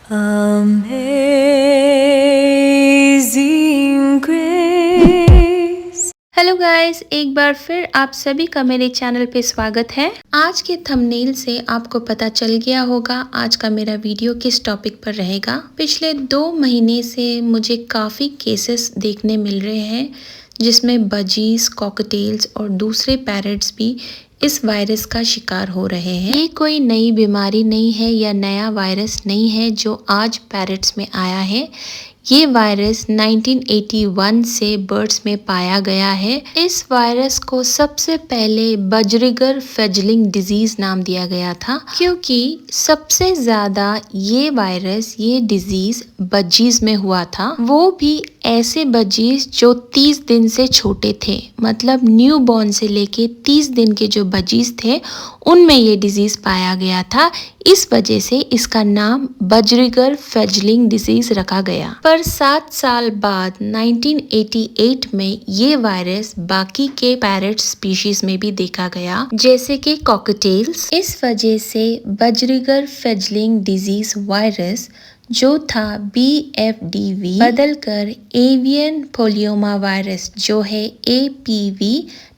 Amazing Grace। Hello guys, एक बार फिर आप सभी का मेरे चैनल पे स्वागत है। आज के थंबनेल से आपको पता चल गया होगा आज का मेरा वीडियो किस टॉपिक पर रहेगा। पिछले 2 महीने से मुझे काफ़ी केसेस देखने मिल रहे हैं जिसमें बजीज, कॉकटेल्स और दूसरे पैरट्स भी इस वायरस का शिकार हो रहे हैं। ये कोई नई बीमारी नहीं है या नया वायरस नहीं है जो आज पैरट्स में आया है। ये वायरस 1981 से बर्ड्स में पाया गया है। इस वायरस को सबसे पहले बजरिगर फेजलिंग डिजीज नाम दिया गया था क्योंकि सबसे ज्यादा ये वायरस, ये डिजीज बजीज में हुआ था, वो भी ऐसे बजीज जो 30 दिन से छोटे थे। मतलब न्यू बॉर्न से लेके 30 दिन के जो बजीज थे उनमें ये डिजीज पाया गया था। इस वजह से इसका नाम बजरिगर फेजलिंग डिजीज रखा गया। पर 7 साल बाद 1988 में ये वायरस बाकी के पैरट स्पीशीज में भी देखा गया, जैसे कि कॉकटेल्स। इस वजह से बजरिगर फेजलिंग डिजीज वायरस जो था BFDV बदलकर एवियन पोलियोमा वायरस जो है APV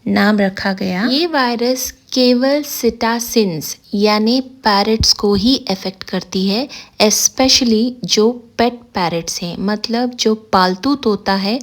नाम रखा गया। ये वायरस केवल सिटासिन्स यानी पैरट्स को ही अफेक्ट करती है, स्पेशली जो पेट पैरट्स हैं, मतलब जो पालतू तोता है,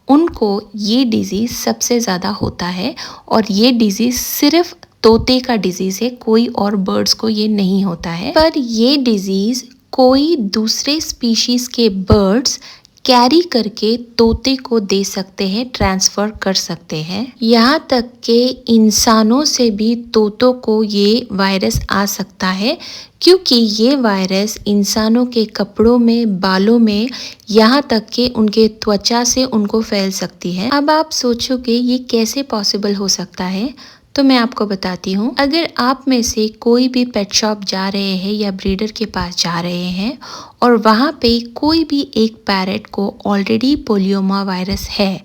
उनको ये डिजीज सबसे ज़्यादा होता है। और ये डिजीज सिर्फ तोते का डिजीज है, कोई और बर्ड्स को ये नहीं होता है। पर ये डिजीज कोई दूसरे स्पीशीज के बर्ड्स कैरी करके तोते को दे सकते हैं, ट्रांसफर कर सकते हैं। यहाँ तक कि इंसानों से भी तोतों को ये वायरस आ सकता है क्योंकि ये वायरस इंसानों के कपड़ों में, बालों में, यहाँ तक कि उनके त्वचा से उनको फैल सकती है। अब आप सोचोगे ये कैसे पॉसिबल हो सकता है, तो मैं आपको बताती हूँ। अगर आप में से कोई भी पेट शॉप जा रहे हैं या ब्रीडर के पास जा रहे हैं और वहाँ पे कोई भी एक पैरट को ऑलरेडी पोलियोमा वायरस है,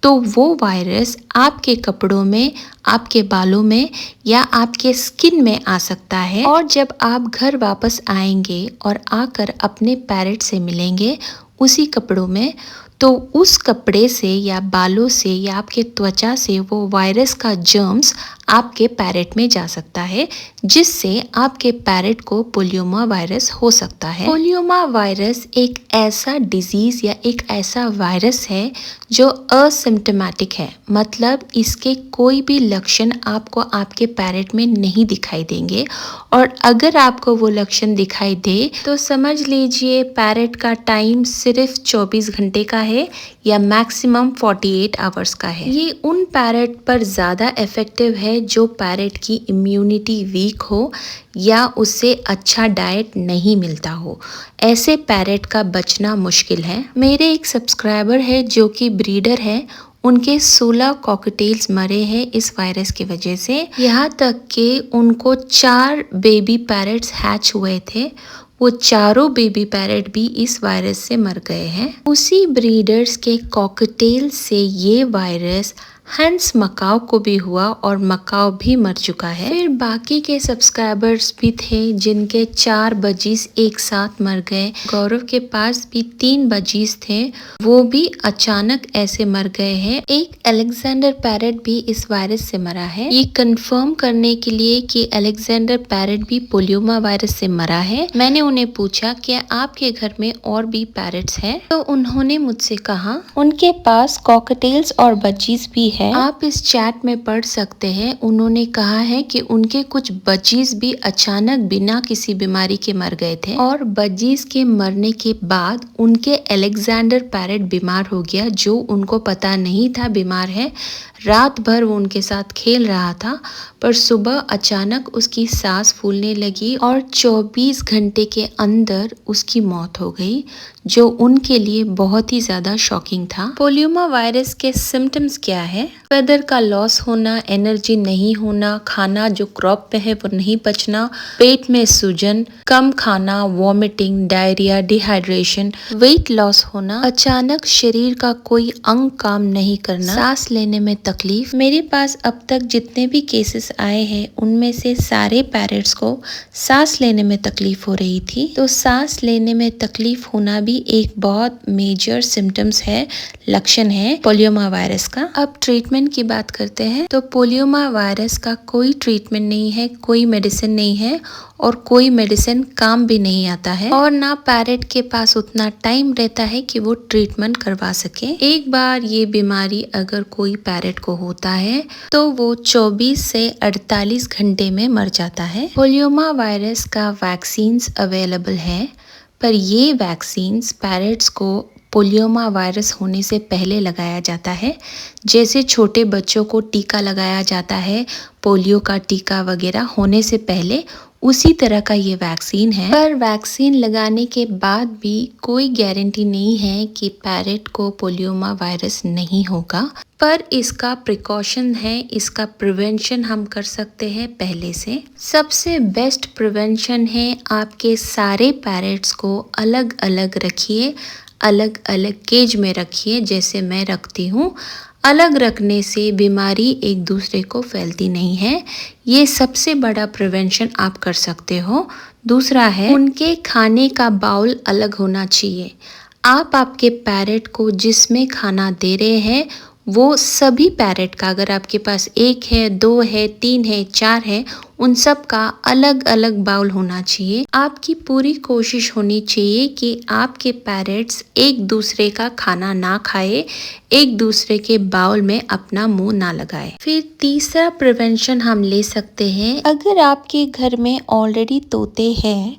तो वो वायरस आपके कपड़ों में, आपके बालों में या आपके स्किन में आ सकता है। और जब आप घर वापस आएंगे और आकर अपने पैरट से मिलेंगे उसी कपड़ों में, तो उस कपड़े से या बालों से या आपके त्वचा से वो वायरस का जर्म्स आपके पैरट में जा सकता है, जिससे आपके पैरट को पोलियोमा वायरस हो सकता है। पोलियोमा वायरस एक ऐसा डिजीज या एक ऐसा वायरस है जो असिम्प्टोमेटिक है, मतलब इसके कोई भी लक्षण आपको आपके पैरट में नहीं दिखाई देंगे। और अगर आपको वो लक्षण दिखाई दे तो समझ लीजिए पैरट का टाइम सिर्फ 24 घंटे का है या मैक्सिमम 48 आवर्स का है। ये उन पैरट पर ज़्यादा इफेक्टिव है जो पैरट की इम्यूनिटी वीक हो या उससे अच्छा डाइट नहीं मिलता हो। ऐसे पैरट का बचना मुश्किल है। मेरे एक सब्सक्राइबर है जो कि ब्रीडर है, उनके 16 कॉकटेल्स मरे हैं इस वायरस की वजह से। यहाँ तक कि उनको 4 बेबी पैरट्स हैच हुए थे, वो चारों बेबी पैरट भी इस वायरस से मर गए हैं। उसी ब्रीडर्स के कॉकटेल से ये वायरस हंस मकाओ को भी हुआ और मकाओ भी मर चुका है। फिर बाकी के सब्सक्राइबर्स भी थे जिनके 4 बजीज एक साथ मर गए। गौरव के पास भी 3 बजीज थे, वो भी अचानक ऐसे मर गए हैं। एक अलेक्जेंडर पैरट भी इस वायरस से मरा है। ये कंफर्म करने के लिए कि अलेक्जेंडर पैरट भी पोलियोमा वायरस से मरा है, मैंने उन्हें पूछा कि आपके घर में और भी पैरट्स हैं, तो उन्होंने मुझसे कहा उनके पास कॉकटेल्स और बजीज भी है। आप इस चैट में पढ़ सकते हैं। उन्होंने कहा है कि उनके कुछ बजीज भी अचानक बिना किसी बीमारी के मर गए थे और बजीज के मरने के बाद उनके अलेक्जेंडर पैरट बीमार हो गया, जो उनको पता नहीं था बीमार है। रात भर वो उनके साथ खेल रहा था, पर सुबह अचानक उसकी सांस फूलने लगी और 24 घंटे के अंदर उसकी मौत हो गई, जो उनके लिए बहुत ही ज्यादा शॉकिंग था। पोलियोमा वायरस के सिम्टम्स क्या है? वेदर का लॉस होना, एनर्जी नहीं होना, खाना जो क्रॉप पे है वो नहीं पचना, पेट में सूजन, कम खाना, vomiting, diarrhoea, dehydration, weight loss होना, अचानक शरीर का कोई अंग काम नहीं करना, सांस लेने में तकलीफ। मेरे पास अब तक जितने भी केसेस आए हैं उनमें से सारे पैरेट्स को सांस लेने में तकलीफ हो रही थी। तो सांस लेने में तकलीफ होना भी एक बहुत मेजर सिम्टम्स है, लक्षण है पोलियोमा वायरस का। अब ट्रीटमेंट की बात करते हैं। तो पोलियोमा वायरस का कोई ट्रीटमेंट नहीं है, कोई मेडिसिन नहीं है और कोई मेडिसिन काम भी नहीं आता है और ना पैरेट के पास उतना टाइम रहता है कि वो ट्रीटमेंट करवा सके। एक बार ये बीमारी अगर कोई पैरेट को होता है तो वो 24 से 48 घंटे में मर जाता है। पोलियोमा वायरस का वैक्सीन्स अवेलेबल है, पर ये वैक्सीन्स पैरेट्स को पोलियोमा वायरस होने से पहले लगाया जाता है। जैसे छोटे बच्चों को टीका लगाया जाता है, पोलियो का टीका वगैरह होने से पहले, उसी तरह का ये वैक्सीन है। पर वैक्सीन लगाने के बाद भी कोई गारंटी नहीं है कि पैरेट को पोलियोमा वायरस नहीं होगा, पर इसका प्रिकॉशन है, इसका प्रिवेंशन हम कर सकते हैं पहले से। सबसे बेस्ट प्रिवेंशन है आपके सारे पैरेट्स को अलग अलग रखिए, अलग अलग केज में रखिए, जैसे मैं रखती हूँ। अलग रखने से बीमारी एक दूसरे को फैलती नहीं है, ये सबसे बड़ा प्रिवेंशन आप कर सकते हो। दूसरा है उनके खाने का बाउल अलग होना चाहिए। आप आपके पैरेट को जिसमें खाना दे रहे हैं वो सभी पैरेट का, अगर आपके पास 1 है, 2 है, 3 है, 4 है, उन सब का अलग अलग बाउल होना चाहिए। आपकी पूरी कोशिश होनी चाहिए कि आपके पैरेट्स एक दूसरे का खाना ना खाए, एक दूसरे के बाउल में अपना मुंह ना लगाए। फिर तीसरा प्रिवेंशन हम ले सकते हैं, अगर आपके घर में ऑलरेडी तोते हैं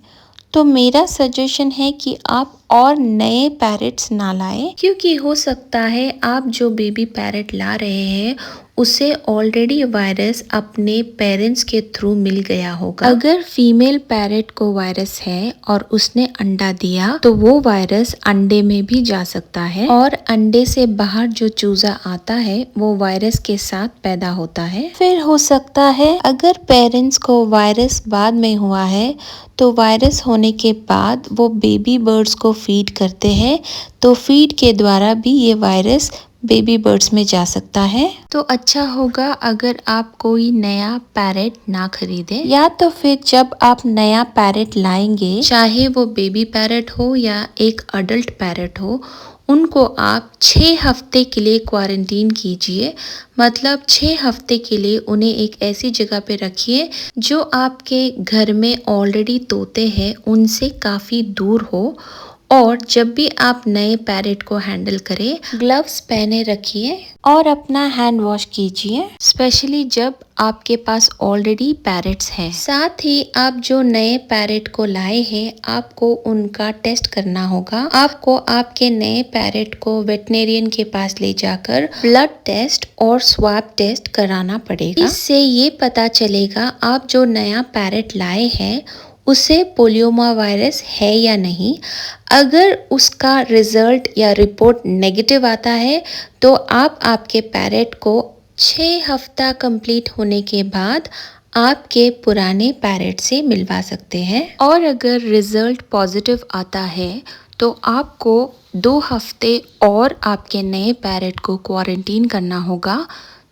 तो मेरा सजेशन है कि आप और नए पैरेट्स ना लाएं, क्योंकि हो सकता है आप जो बेबी पैरेट ला रहे हैं उसे ऑलरेडी वायरस अपने पेरेंट्स के थ्रू मिल गया होगा। अगर फीमेल पैरेट को वायरस है और उसने अंडा दिया तो वो वायरस अंडे में भी जा सकता है और अंडे से बाहर जो चूजा आता है वो वायरस के साथ पैदा होता है। फिर हो सकता है अगर पेरेंट्स को वायरस बाद में हुआ है तो वायरस होने के बाद वो बेबी बर्ड्स को फीड करते हैं, तो फीड के द्वारा भी ये वायरस बेबी बर्ड्स में जा सकता है। तो अच्छा होगा अगर आप कोई नया पैरेट ना खरीदें, या तो फिर जब आप नया पैरेट लाएंगे, चाहे वो बेबी पैरेट हो या एक अडल्ट पैरेट हो, उनको आप 6 हफ्ते के लिए क्वारंटीन कीजिए। मतलब 6 हफ्ते के लिए उन्हें एक ऐसी जगह पे रखिए जो आपके घर में ऑलरेडी तोते हैं उनसे काफ़ी दूर हो, और जब भी आप नए पैरेट को हैंडल करें ग्लव्स पहने रखिए और अपना हैंड वॉश कीजिए, स्पेशली जब आपके पास ऑलरेडी पैरेट्स हैं। साथ ही आप जो नए पैरेट को लाए हैं आपको उनका टेस्ट करना होगा। आपको आपके नए पैरेट को वेटनेरियन के पास ले जाकर ब्लड टेस्ट और स्वैब टेस्ट कराना पड़ेगा। इससे ये पता चलेगा आप जो नया पैरेट लाए हैं उसे पोलियोमा वायरस है या नहीं। अगर उसका रिजल्ट या रिपोर्ट नेगेटिव आता है तो आप आपके पैरेट को 6 हफ्ता कंप्लीट होने के बाद आपके पुराने पैरेट से मिलवा सकते हैं। और अगर रिजल्ट पॉजिटिव आता है तो आपको 2 हफ्ते और आपके नए पैरेट को क्वारंटीन करना होगा।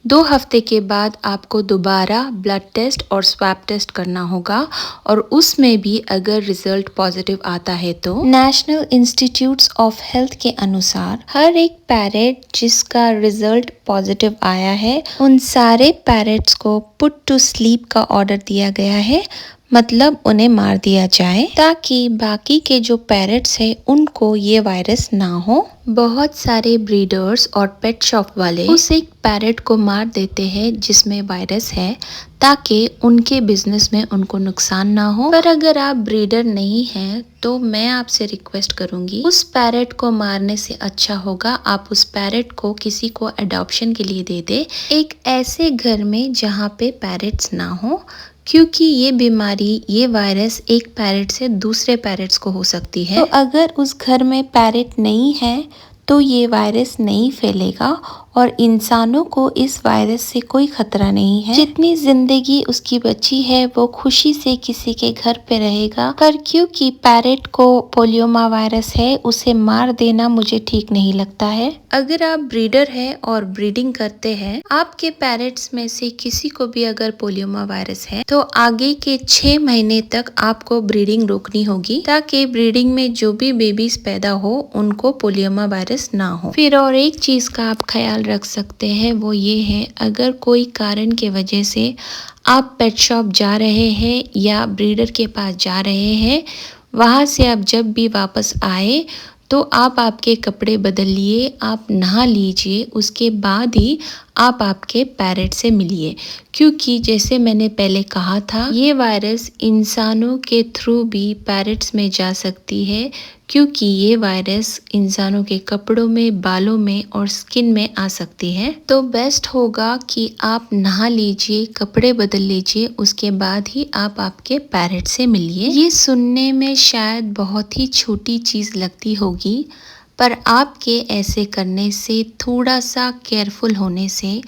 2 हफ्ते के बाद आपको दोबारा ब्लड टेस्ट और स्वैब टेस्ट करना होगा, और उसमें भी अगर रिजल्ट पॉजिटिव आता है तो नेशनल इंस्टीट्यूट्स ऑफ हेल्थ के अनुसार हर एक पैरेट जिसका रिजल्ट पॉजिटिव आया है उन सारे पैरेट्स को पुट टू स्लीप का ऑर्डर दिया गया है, मतलब उन्हें मार दिया जाए, ताकि बाकी के जो पैरेट्स हैं उनको ये वायरस ना हो। बहुत सारे ब्रीडर्स और पेट शॉप वाले उस एक पैरेट को मार देते हैं जिसमें वायरस है, ताकि उनके बिजनेस में उनको नुकसान ना हो। पर अगर आप ब्रीडर नहीं हैं तो मैं आपसे रिक्वेस्ट करूंगी उस पैरेट को मारने से अच्छा होगा आप उस पैरेट को किसी को अडॉप्शन के लिए दे दे, एक ऐसे घर में जहाँ पे पैरेट्स ना हो, क्योंकि ये बीमारी, ये वायरस एक पैरेट से दूसरे पैरेट्स को हो सकती है। तो अगर उस घर में पैरेट नहीं है तो ये वायरस नहीं फैलेगा और इंसानों को इस वायरस से कोई खतरा नहीं है। जितनी जिंदगी उसकी बची है वो खुशी से किसी के घर पे रहेगा, पर क्योंकि पैरेट को पोलियोमा वायरस है उसे मार देना मुझे ठीक नहीं लगता है। अगर आप ब्रीडर है और ब्रीडिंग करते हैं, आपके पैरेट्स में से किसी को भी अगर पोलियोमा वायरस है तो आगे के 6 महीने तक आपको ब्रीडिंग रोकनी होगी, ताकि ब्रीडिंग में जो भी बेबीज पैदा हो उनको पोलियोमा वायरस ना हो। फिर और एक चीज का आप ख्याल रख सकते हैं, वो ये है, अगर कोई कारण के वजह से आप पेट शॉप जा रहे हैं या ब्रीडर के पास जा रहे हैं, वहाँ से आप जब भी वापस आए तो आप आपके कपड़े बदल लिए, आप नहा लीजिए, उसके बाद ही आप आपके पैरेट से मिलिए, क्योंकि जैसे मैंने पहले कहा था ये वायरस इंसानों के थ्रू भी पैरेट्स में जा सकती है, क्योंकि ये वायरस इंसानों के कपड़ों में, बालों में और स्किन में आ सकती है। तो बेस्ट होगा कि आप नहा लीजिए, कपड़े बदल लीजिए, उसके बाद ही आप आपके पैरेट से मिलिए। ये सुनने में शायद बहुत ही छोटी चीज़ लगती होगी, पर आपके ऐसे करने से, थोड़ा सा केयरफुल होने से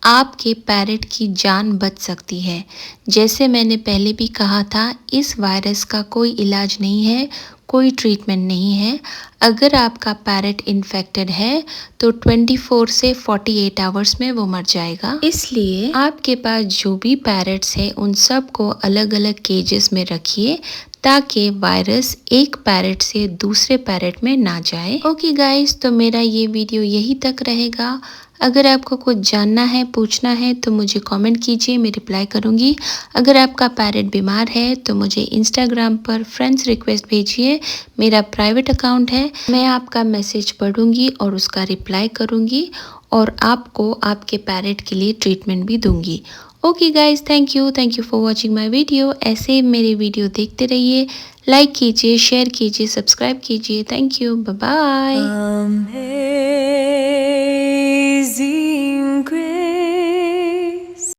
आपके पैरेट की जान बच सकती है। जैसे मैंने पहले भी कहा था, इस वायरस का कोई इलाज नहीं है, कोई ट्रीटमेंट नहीं है। अगर आपका पैरेट इन्फेक्टेड है तो 24 से 48 आवर्स में वो मर जाएगा। इसलिए आपके पास जो भी पैरेट्स है उन सब को अलग अलग केजेस में रखिए, ताकि वायरस एक पैरेट से दूसरे पैरेट में ना जाए। ओके गाइस, तो मेरा ये वीडियो यही तक रहेगा। अगर आपको कुछ जानना है, पूछना है तो मुझे कमेंट कीजिए, मैं रिप्लाई करूँगी। अगर आपका पैरेट बीमार है तो मुझे इंस्टाग्राम पर फ्रेंड्स रिक्वेस्ट भेजिए, मेरा प्राइवेट अकाउंट है। मैं आपका मैसेज पढ़ूंगी और उसका रिप्लाई करूँगी और आपको आपके पैरेट के लिए ट्रीटमेंट भी दूंगी। Okay guys, thank you for watching my video. ऐसे मेरे वीडियो देखते रहिए, लाइक कीजिए, शेयर कीजिए, सब्सक्राइब कीजिए। Thank you, bye bye.